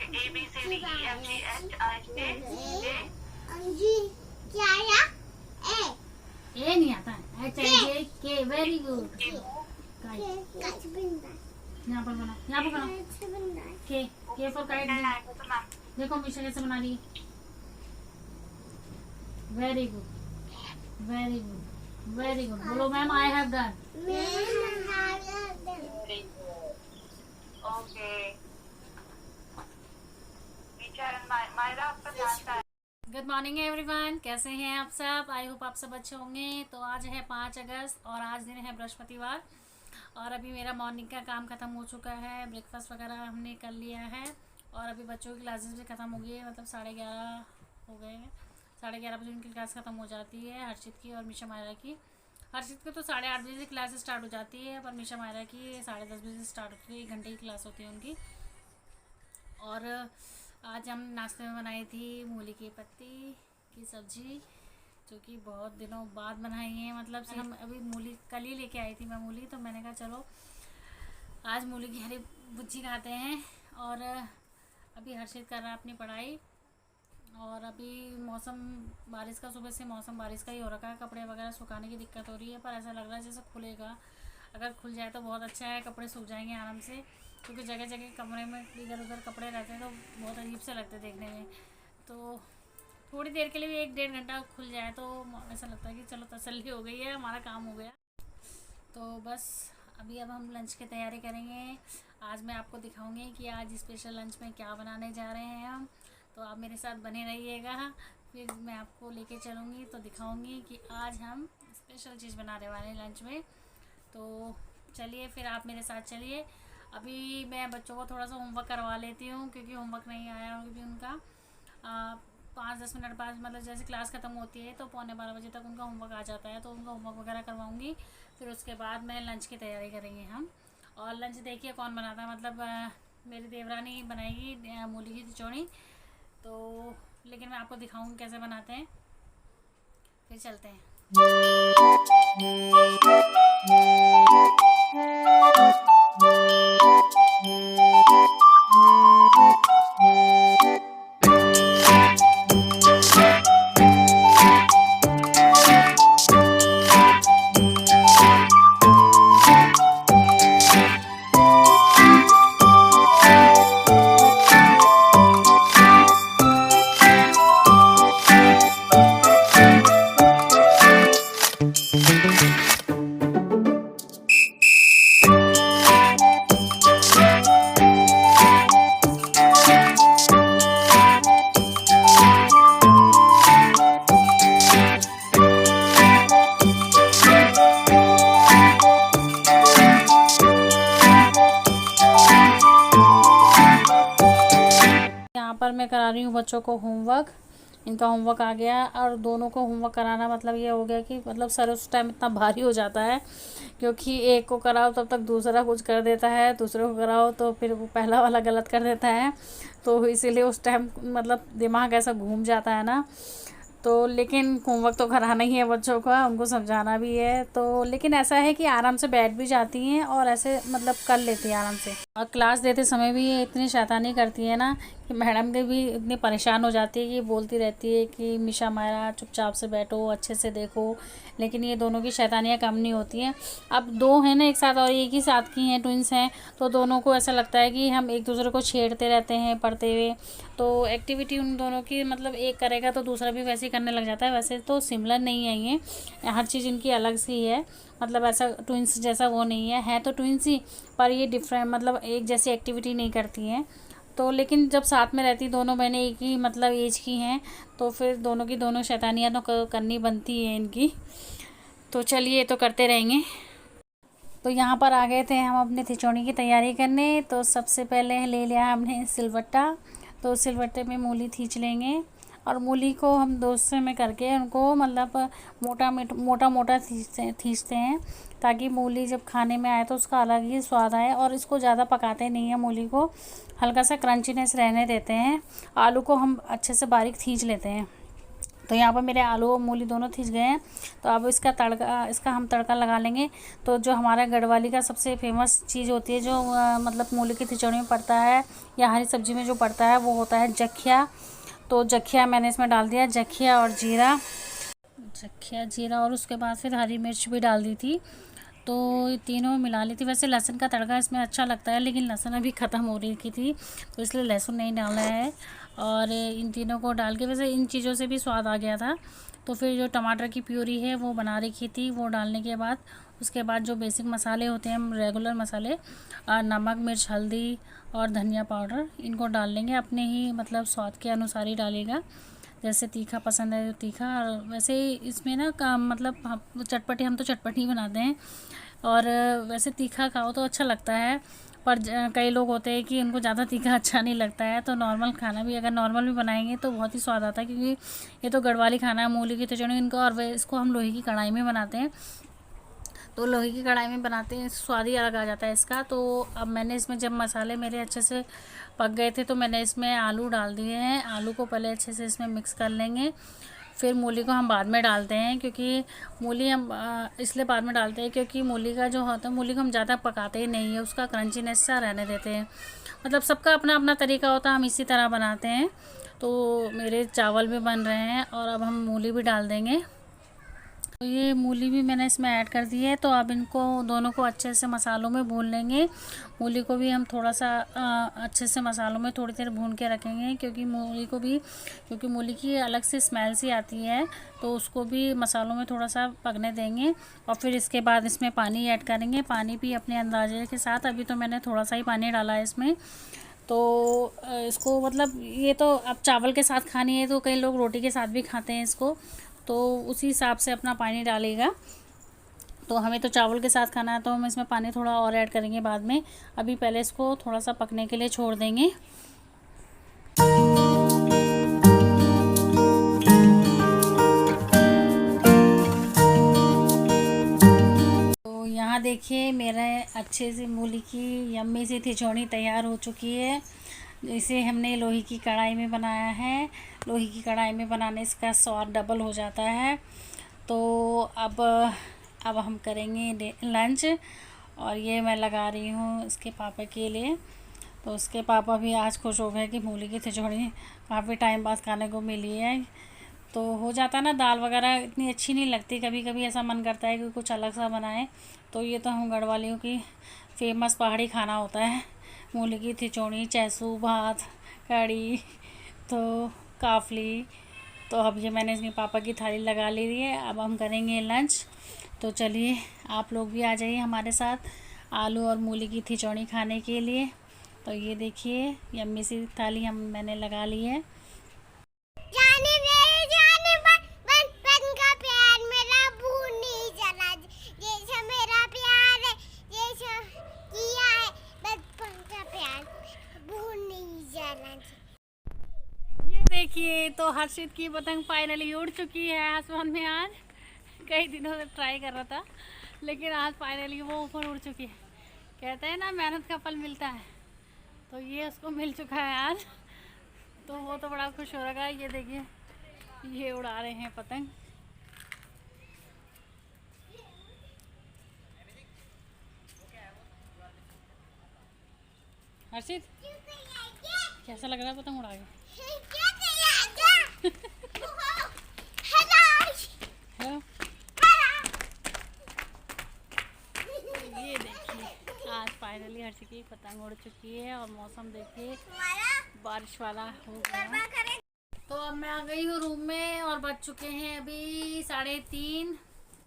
A B C D E F G H I J K जी क्या आया? ए ए नहीं आता है, एच आई जे के। Very good. काच बिंदा यहाँ पर बना, यहाँ पर बना। के फॉर काइट। देखो मिशा कैसे बना रही है। Very good, very good, very good. बोलो ma'am I have done. Okay teacher Myra आपका जानता है। गुड मॉर्निंग एवरीवन, कैसे हैं आप सब? आई होप आप सब अच्छे होंगे। तो आज है 5 अगस्त और आज दिन है बृहस्पतिवार। और अभी मेरा मॉर्निंग का काम ख़त्म हो चुका है, ब्रेकफास्ट वगैरह हमने कर लिया है और अभी बच्चों की क्लासेस भी ख़त्म हो गई है, मतलब 11:30 हो गए हैं। 11:30 बजे उनकी क्लास ख़त्म हो जाती है, हर्षित की और मीशा मायरा की। हर्षित की तो 8:30 बजे से क्लास स्टार्ट हो जाती है, पर मीशा मायरा की 10:30 बजे से स्टार्ट होती है, 1 घंटे की क्लास होती है उनकी। और आज हम नाश्ते में बनाई थी मूली की पत्ती की सब्ज़ी, जो कि बहुत दिनों बाद बनाई है। मतलब से हम अभी मूली कल ही लेके आई थी मैं मूली, तो मैंने कहा चलो आज मूली की हरी भुर्जी खाते हैं। और अभी हर्षित कर रहा है अपनी पढ़ाई। और अभी मौसम बारिश का, सुबह से मौसम बारिश का ही हो रखा है। कपड़े वगैरह सुखाने की दिक्कत हो रही है, पर ऐसा लग रहा है जैसे खुलेगा। अगर खुल जाए तो बहुत अच्छा है, कपड़े सूख जाएंगे आराम से, क्योंकि जगह जगह कमरे में इधर उधर कपड़े रहते हैं तो बहुत अजीब से लगते हैं देखने में। तो थोड़ी देर के लिए भी 1-1.5 घंटा खुल जाए तो ऐसा लगता है कि चलो तसल्ली हो गई है, हमारा काम हो गया। तो बस अभी अब हम लंच की तैयारी करेंगे। आज मैं आपको दिखाऊंगी कि आज स्पेशल लंच में क्या बनाने जा रहे हैं हम। तो आप मेरे साथ बने रहिएगा, फिर मैं आपको लेके चलूँगी तो दिखाऊंगी कि आज हम स्पेशल चीज़ बनाने वाले हैं लंच में। तो चलिए फिर आप मेरे साथ चलिए। अभी मैं बच्चों को थोड़ा सा होमवर्क करवा लेती हूँ, क्योंकि होमवर्क नहीं आया अभी उनका। 5-10 मिनट बाद, मतलब जैसे क्लास ख़त्म होती है तो 11:15 बजे तक उनका होमवर्क आ जाता है, तो उनका होमवर्क वगैरह करवाऊँगी। फिर उसके बाद मैं लंच की तैयारी करेंगे हम। और लंच देखिए कौन बनाता है, मतलब मेरी देवरानी बनाएगी मूली की खिचड़ी। तो लेकिन मैं आपको दिखाऊँगी कैसे बनाते हैं, फिर चलते हैं। यहाँ पर मैं करा रही हूँ बच्चों को होमवर्क। इनका होमवर्क आ गया और दोनों को होमवर्क कराना मतलब ये हो गया कि मतलब सर उस टाइम इतना भारी हो जाता है, क्योंकि एक को कराओ तब तक दूसरा कुछ कर देता है, दूसरे को कराओ तो फिर वो पहला वाला गलत कर देता है। तो इसीलिए उस टाइम मतलब दिमाग ऐसा घूम जाता है ना। तो लेकिन होमवर्क तो कराना ही है बच्चों का, उनको समझाना भी है। तो लेकिन ऐसा है कि आराम से बैठ भी जाती हैं और ऐसे मतलब कर लेती हैं आराम से। और क्लास देते समय भी ये इतनी शैतानी करती है ना कि मैडम के भी इतनी परेशान हो जाती है कि बोलती रहती है कि मीशा मायरा चुपचाप से बैठो, अच्छे से देखो। लेकिन ये दोनों की शैतानियाँ कम नहीं होती हैं। अब 2 हैं ना एक साथ और एक ही साथ की हैं, ट्विंस हैं, तो दोनों को ऐसा लगता है कि हम एक दूसरे को छेड़ते रहते हैं पढ़ते हुए। तो एक्टिविटी उन दोनों की मतलब एक करेगा तो दूसरा भी वैसे ही करने लग जाता है। वैसे तो सिमिलर नहीं है ये, हर चीज़ इनकी अलग सी है, मतलब ऐसा ट्विंस जैसा वो नहीं है तो ट्विंस ही, पर ये डिफरेंट मतलब एक जैसी एक्टिविटी नहीं करती हैं। तो लेकिन जब साथ में रहती दोनों बहनें एक ही मतलब एज की हैं, तो फिर दोनों की दोनों शैतानियाँ तो करनी बनती है इनकी। तो चलिए तो करते रहेंगे। तो यहाँ पर आ गए थे हम अपने खिचड़ी की तैयारी करने। तो सबसे पहले ले लिया हमने सिलबट्टा। तो सिलबट्टे में मूली खींच लेंगे और मूली को हम 2 हिस्से में करके उनको मतलब मोटा मोटा खींचते हैं, ताकि मूली जब खाने में आए तो उसका अलग ही स्वाद आए। और इसको ज़्यादा पकाते नहीं हैं, मूली को हल्का सा क्रंचीनेस रहने देते हैं। आलू को हम अच्छे से बारीक खींच लेते हैं। तो यहाँ पर मेरे आलू और मूली दोनों थिज गए हैं। तो अब इसका हम तड़का लगा लेंगे। तो जो हमारा गढ़वाली का सबसे फेमस चीज़ होती है, जो मतलब मूली की खिचड़ी में पड़ता है या हरी सब्जी में जो पड़ता है, वो होता है जखिया। तो जखिया मैंने इसमें डाल दिया, जखिया और जीरा और उसके बाद फिर हरी मिर्च भी डाल दी थी। तो ये तीनों मिला ली थी। वैसे लहसुन का तड़का इसमें अच्छा लगता है, लेकिन लहसुन अभी ख़त्म हो रही की थी, तो इसलिए लहसुन नहीं डाला है। और इन तीनों को डाल के, वैसे इन चीज़ों से भी स्वाद आ गया था। तो फिर जो टमाटर की प्यूरी है वो बना रखी थी, वो डालने के बाद उसके बाद जो बेसिक मसाले होते हैं, रेगुलर मसाले, नमक, मिर्च, हल्दी और धनिया पाउडर, इनको डाल लेंगे। अपने ही मतलब स्वाद के अनुसार ही डालेगा, जैसे तीखा पसंद है तो तीखा। और वैसे इसमें ना मतलब हम चटपटी, हम तो चटपटी बनाते हैं, और वैसे तीखा खाओ तो अच्छा लगता है। पर कई लोग होते हैं कि उनको ज़्यादा तीखा अच्छा नहीं लगता है, तो नॉर्मल खाना भी, अगर नॉर्मल भी बनाएंगे तो बहुत ही स्वाद आता है, क्योंकि ये तो गढ़वाली खाना है, मूली की खिचड़ी इनको। और इसको हम लोहे की कढ़ाई में बनाते हैं, तो लोहे की कढ़ाई में बनाते हैं, स्वाद ही अलग आ जाता है इसका। तो अब मैंने इसमें जब मसाले मेरे अच्छे से पक गए थे, तो मैंने इसमें आलू डाल दिए हैं। आलू को पहले अच्छे से इसमें मिक्स कर लेंगे, फिर मूली को हम बाद में डालते हैं, क्योंकि मूली हम इसलिए बाद में डालते हैं क्योंकि मूली का जो होता है, मूली को हम ज़्यादा पकाते ही नहीं है, उसका क्रंचीनेस सा रहने देते हैं। मतलब सबका अपना अपना तरीका होता है, हम इसी तरह बनाते हैं। तो मेरे चावल भी बन रहे हैं और अब हम मूली भी डाल देंगे। तो ये मूली भी मैंने इसमें ऐड कर दी है। तो अब इनको दोनों को अच्छे से मसालों में भून लेंगे। मूली को भी हम थोड़ा सा अच्छे से मसालों में थोड़ी देर भून के रखेंगे, क्योंकि मूली की अलग से स्मेल सी आती है, तो उसको भी मसालों में थोड़ा सा पकने देंगे। और फिर इसके बाद इसमें पानी ऐड करेंगे, पानी भी अपने अंदाजे के साथ। अभी तो मैंने थोड़ा सा ही पानी डाला है इसमें। तो इसको मतलब ये तो अब चावल के साथ खानी है, तो कई लोग रोटी के साथ भी खाते हैं इसको, तो उसी हिसाब से अपना पानी डालेगा। तो हमें तो चावल के साथ खाना है, तो हम इसमें पानी थोड़ा और ऐड करेंगे बाद में। अभी पहले इसको थोड़ा सा पकने के लिए छोड़ देंगे। तो यहाँ देखिए मेरा अच्छे से मूली की यम्मी सी खिचड़ी तैयार हो चुकी है। इसे हमने लोहे की कढ़ाई में बनाया है। लोहे की कढ़ाई में बनाने से इसका स्वाद डबल हो जाता है। तो अब हम करेंगे लंच, और ये मैं लगा रही हूँ इसके पापा के लिए। तो उसके पापा भी आज खुश हो गए कि मूली की खिचड़ी काफ़ी टाइम बाद खाने को मिली है। तो हो जाता है ना, दाल वगैरह इतनी अच्छी नहीं लगती, कभी कभी ऐसा मन करता है कि कुछ अलग सा बनाएं। तो ये तो हम गढ़वालियों की फेमस पहाड़ी खाना होता है, मूली की खिचड़ी, चैसू भात, कढ़ी, तो काफली। तो अब ये मैंने इसमें पापा की थाली लगा ली है। अब हम करेंगे लंच। तो चलिए आप लोग भी आ जाइए हमारे साथ आलू और मूली की खिचड़ी खाने के लिए। तो ये देखिए यम्मी सी थाली मैंने लगा ली है। बचपन का प्यार मेरा भूल नहीं जाना, जैसा मेरा प्यार है, जैसा किया है बचपन का प्यार भूल नहीं जाना। ये देखिए तो हर्षित की पतंग फाइनली उड़ चुकी है आसमान में। आज कई दिनों से ट्राई कर रहा था, लेकिन आज फाइनली वो ऊपर उड़ चुकी है। कहते हैं ना मेहनत का फल मिलता है, तो ये उसको मिल चुका है आज। तो वो तो बड़ा खुश हो रहा है। ये देखिए ये उड़ा रहे हैं पतंग। हर्षित कैसा लग रहा है पतंग उड़ा के? हेलो, ये देखिए आज फाइनली हर्षित की पतंग उड़ चुकी है, और मौसम देखिए बारिश वाला हो गया। तो अब मैं आ गई हूँ रूम में, और बज चुके हैं अभी 3:30।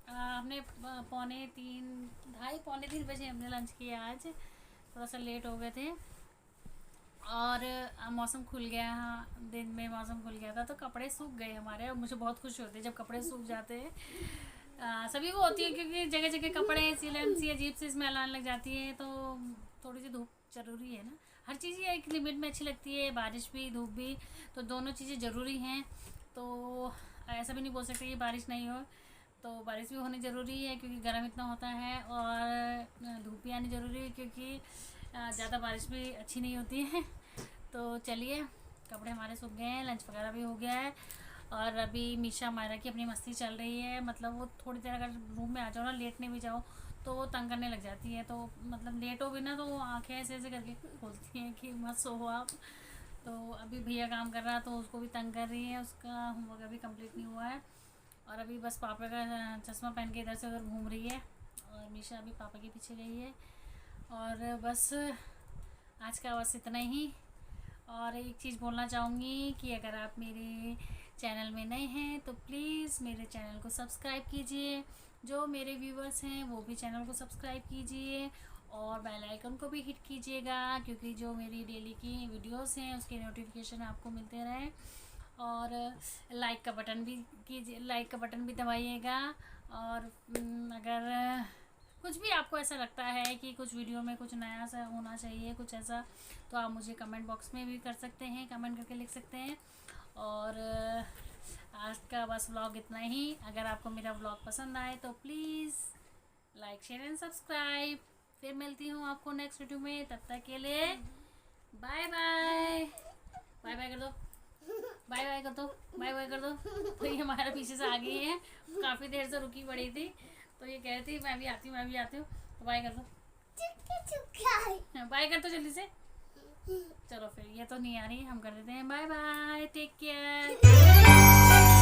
हमने पौने 3 बजे हमने लंच किया। आज थोड़ा सा लेट हो गए थे, और मौसम खुल गया। हाँ, दिन में मौसम खुल गया था, तो कपड़े सूख गए हमारे। और मुझे बहुत खुशी होती है जब कपड़े सूख जाते हैं। सभी को होती है, क्योंकि जगह जगह कपड़े सी अजीब सी स्मेल आने लग जाती है। तो थोड़ी सी धूप ज़रूरी है ना, हर चीज़ ही एक लिमिट में अच्छी लगती है, बारिश भी धूप भी, तो दोनों चीज़ें ज़रूरी हैं। तो ऐसा भी नहीं बोल सकते कि बारिश नहीं हो, तो बारिश भी होनी ज़रूरी है, क्योंकि गर्म इतना होता है। और धूप भी आनी ज़रूरी है, क्योंकि ज़्यादा बारिश भी अच्छी नहीं होती है। तो चलिए कपड़े हमारे सूख गए हैं, लंच वगैरह भी हो गया है। और अभी मीशा मायरा की अपनी मस्ती चल रही है। मतलब वो थोड़ी देर अगर रूम में आ जाओ ना, लेटने भी जाओ तो वो तंग करने लग जाती है। तो मतलब लेट हो भी ना तो वो आँखें ऐसे ऐसे करके खोलती हैं कि मत सो आप। तो अभी भैया काम कर रहा तो उसको भी तंग कर रही है, उसका होमवर्क अभी कंप्लीट नहीं हुआ है। और अभी बस पापा का चश्मा पहन के इधर से उधर घूम रही है और मीशा अभी पापा के पीछे गई है। और बस आज का बस इतना ही। और एक चीज़ बोलना चाहूँगी कि अगर आप मेरे चैनल में नए हैं तो प्लीज़ मेरे चैनल को सब्सक्राइब कीजिए। जो मेरे व्यूवर्स हैं वो भी चैनल को सब्सक्राइब कीजिए और बेल आइकन को भी हिट कीजिएगा, क्योंकि जो मेरी डेली की वीडियोस हैं उसके नोटिफिकेशन आपको मिलते रहें। और लाइक का बटन भी कीजिए, लाइक का बटन भी दबाइएगा। और अगर कुछ भी आपको ऐसा लगता है कि कुछ वीडियो में कुछ नया सा होना चाहिए, कुछ ऐसा, तो आप मुझे कमेंट बॉक्स में भी कर सकते हैं, कमेंट करके लिख सकते हैं। और आज का बस व्लॉग इतना ही। अगर आपको मेरा व्लॉग पसंद आए तो please like share and subscribe. फिर मिलती हूँ आपको नेक्स्ट वीडियो में, तब तक के लिए बाय बाय। बाय बाय कर दो, बाय बाय कर दो, बाय बाय कर दो। तो ये हमारे पीछे से आ गई है, काफ़ी देर से रुकी पड़ी थी, तो ये कह रही थी मैं भी आती हूँ, मैं भी आती हूँ। तो बाय कर दो, बाय कर दो जल्दी से। चलो फिर, ये तो नहीं आ रही, हम कर देते हैं। Bye bye, take care.